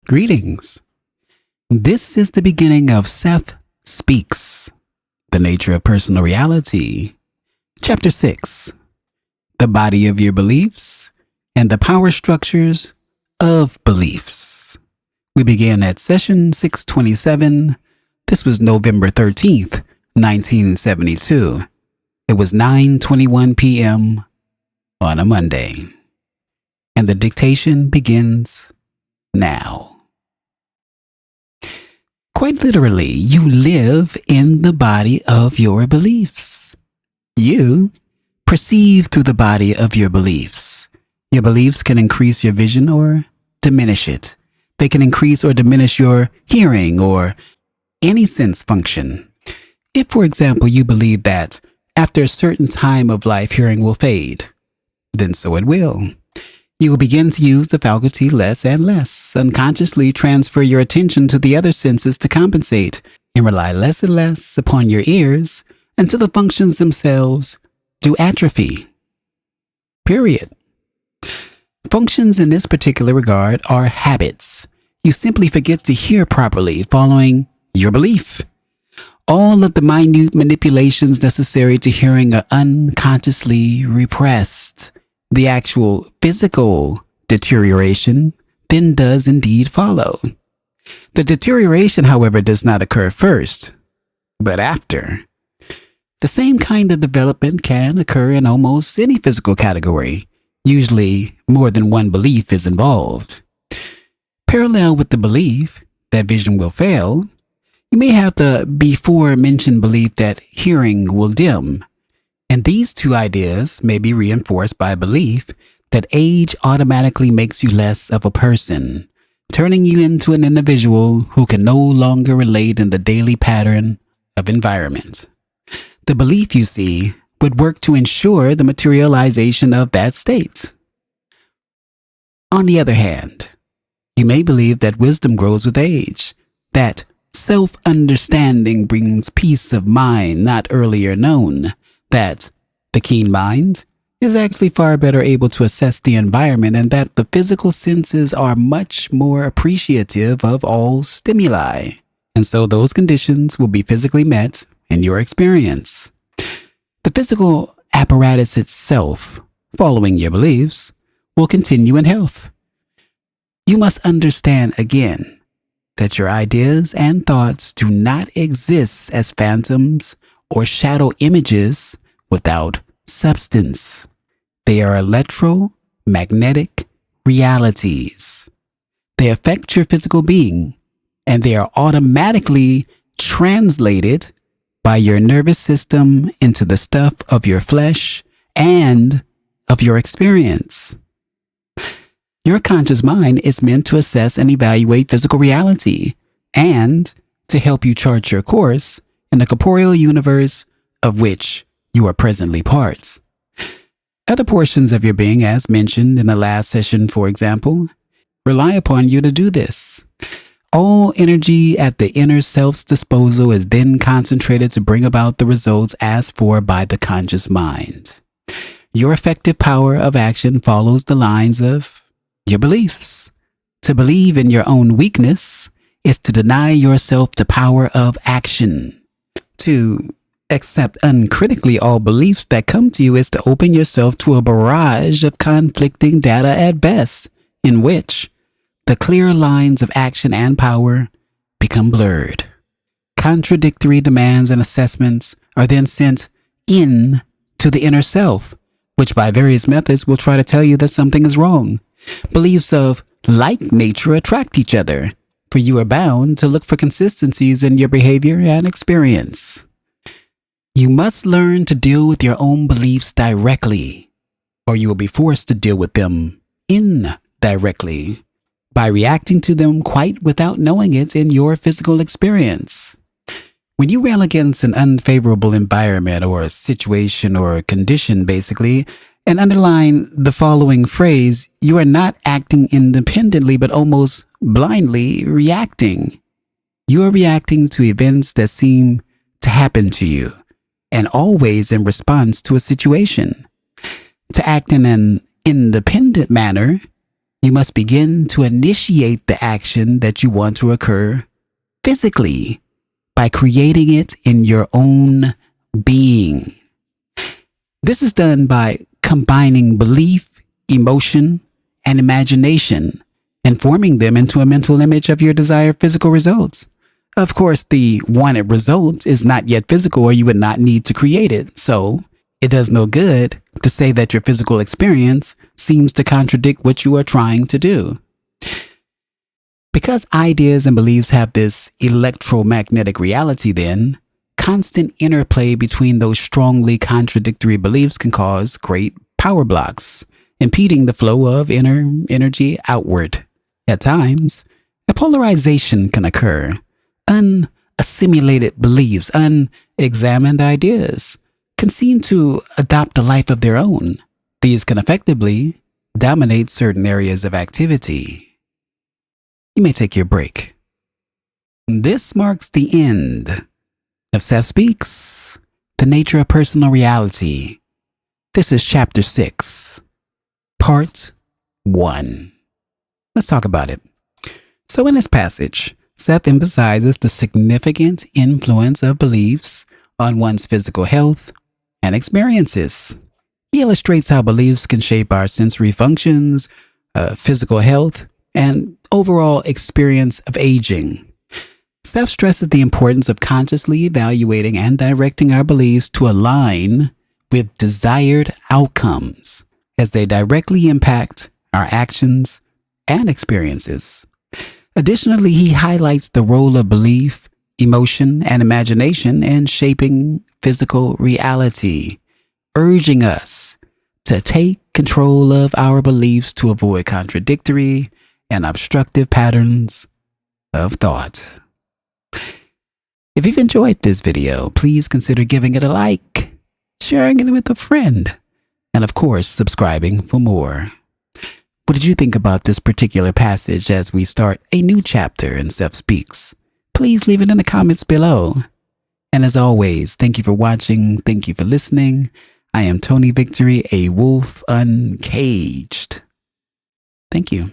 Greetings. This is the beginning of Seth Speaks, The Nature of Personal Reality, Chapter 6, The Body of Your Beliefs and the Power Structures of Beliefs. We began at session 627. This was November 13th, 1972. It was 9:21 p.m. on a Monday. And the dictation begins now. Quite literally, you live in the body of your beliefs. You perceive through the body of your beliefs. Your beliefs can increase your vision or diminish it. They can increase or diminish your hearing or any sense function. If, for example, you believe that after a certain time of life, hearing will fade, then so it will. You will begin to use the faculty less and less, unconsciously transfer your attention to the other senses to compensate, and rely less and less upon your ears until the functions themselves do atrophy. Period. Functions in this particular regard are habits. You simply forget to hear properly following your belief. All of the minute manipulations necessary to hearing are unconsciously repressed. The actual physical deterioration then does indeed follow. The deterioration, however, does not occur first, but after. The same kind of development can occur in almost any physical category. Usually, more than one belief is involved. Parallel with the belief that vision will fail, you may have the before-mentioned belief that hearing will dim. And these two ideas may be reinforced by belief that age automatically makes you less of a person, turning you into an individual who can no longer relate in the daily pattern of environment. The belief, you see, would work to ensure the materialization of that state. On the other hand, you may believe that wisdom grows with age, that self-understanding brings peace of mind not earlier known, that the keen mind is actually far better able to assess the environment, and that the physical senses are much more appreciative of all stimuli. And so those conditions will be physically met in your experience. The physical apparatus itself, following your beliefs, will continue in health. You must understand again that your ideas and thoughts do not exist as phantoms or shadow images without substance. They are electromagnetic realities. They affect your physical being, and they are automatically translated by your nervous system into the stuff of your flesh and of your experience. Your conscious mind is meant to assess and evaluate physical reality and to help you chart your course in the corporeal universe of which you are presently parts. Other portions of your being, as mentioned in the last session, for example, rely upon you to do this. All energy at the inner self's disposal is then concentrated to bring about the results asked for by the conscious mind. Your effective power of action follows the lines of your beliefs. To believe in your own weakness is to deny yourself the power of action. To accept uncritically all beliefs that come to you is to open yourself to a barrage of conflicting data at best, in which the clear lines of action and power become blurred. Contradictory demands and assessments are then sent in to the inner self, which by various methods will try to tell you that something is wrong. Beliefs of like nature attract each other, for you are bound to look for consistencies in your behavior and experience. You must learn to deal with your own beliefs directly, or you will be forced to deal with them indirectly by reacting to them quite without knowing it in your physical experience. When you rail against an unfavorable environment or a situation or a condition, basically, and underline the following phrase, you are not acting independently, but almost blindly reacting. You are reacting to events that seem to happen to you, and always in response to a situation. To act in an independent manner, You must begin to initiate the action that you want to occur physically by creating it in your own being. This is done by combining belief, emotion, and imagination and forming them into a mental image of your desired physical results. Of course, the wanted result is not yet physical, or you would not need to create it. So it does no good to say that your physical experience seems to contradict what you are trying to do. Because ideas and beliefs have this electromagnetic reality, then, constant interplay between those strongly contradictory beliefs can cause great power blocks, impeding the flow of inner energy outward. At times, a polarization can occur. Unassimilated beliefs, unexamined ideas can seem to adopt a life of their own. These can effectively dominate certain areas of activity. You may take your break. This marks the end of Seth Speaks, The Nature of Personal Reality. This is Chapter 6, Part 1. Let's talk about it. So in this passage, Seth emphasizes the significant influence of beliefs on one's physical health and experiences. He illustrates how beliefs can shape our sensory functions, physical health, and overall experience of aging. Seth stresses the importance of consciously evaluating and directing our beliefs to align with desired outcomes, as they directly impact our actions and experiences. Additionally, he highlights the role of belief, emotion, and imagination in shaping physical reality, urging us to take control of our beliefs to avoid contradictory and obstructive patterns of thought. If you've enjoyed this video, please consider giving it a like, sharing it with a friend, and of course, subscribing for more. What did you think about this particular passage as we start a new chapter in Seth Speaks? Please leave it in the comments below. And as always, thank you for watching. Thank you for listening. I am Tony Victory, a wolf uncaged. Thank you.